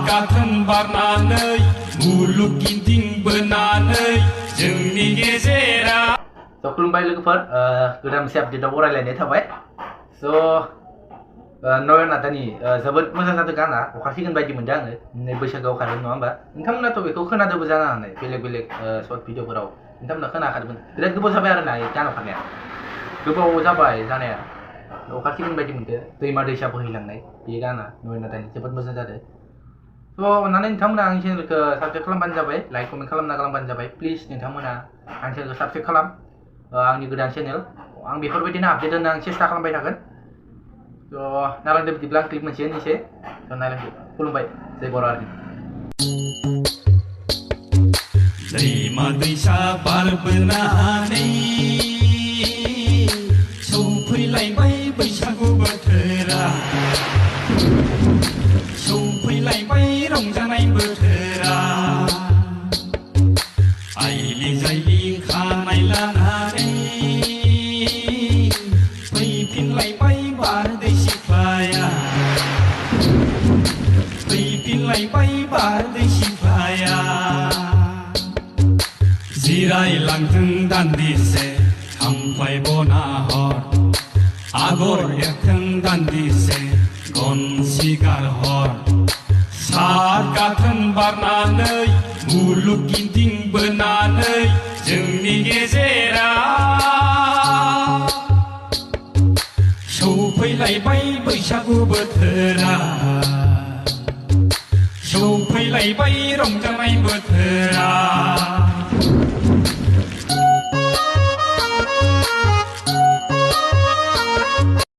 गाथोन बारनानै मुलुग गिदिंबोनानै जोंनि गेजेराव खुलुमबाय लोगोफोर गोदान मोनसे आपडेटआव बरायलायनाय थाबाय नयन नाथानि जोबोद मोजां जादों गाना अखासिगोन बायदि मोनदों आङो नै बैसागोआव खारगोन नङा होमबा नोंथांमोनाथ' बेखौ खोनादोंबो जानो हानाय बेलेग बेलेग सर्ट भिडिअफोराव नोंथांमोना खोनाखादोंमोन बिराद गोबाव जाबाय आरो ना गानाव खारनाया गोबाव जाबाय जानाया अखासिगोन बायदि मोनदों दैमा दैसा बोहैलांनाय बे गाना नयन नाथानि जोबोद मोजां जादों अननानै नोंथांमोना आंनि चेनेलखौ साबसक्राइब खालामबानो जाबाय लाइक कमेन्ट खालामना गालांबानो जाबाय प्लिज नोंथांमोना आंनि चेनेलखौ साबसक्राइब खालाम आंनि गोदान चेनेल आं बेफोरबायदिनो आपडेट होनो आं सेस्था खालामबाय थागोन नालांदो बिदिब्ला क्लिप मोनसे होनोसै नालांदो खुलुमबाय जय बर' हारि दैमा दैसा बारबोनानै सौफैलायबाय बैसागु बोथोरा सौफैलायबाय रंजानाय बोथोरा आइलि जायलि खानाय लानानै फैफिनलायबाय बारदै सिख्लाया फैफिनलायबाय बारदै सिख्लाया जिरायलांथों दान्दिसे खामफ्लाय बना हर आगर एरथों दान्दिसे गनसि गारहर सात गाथोन बारनानै मुलुग गिदिंबोनानै जोंनि गेजेराव सौफैलायबाय बैसागु बोथोरा सौफैलायबाय रंजानाय बोथोरा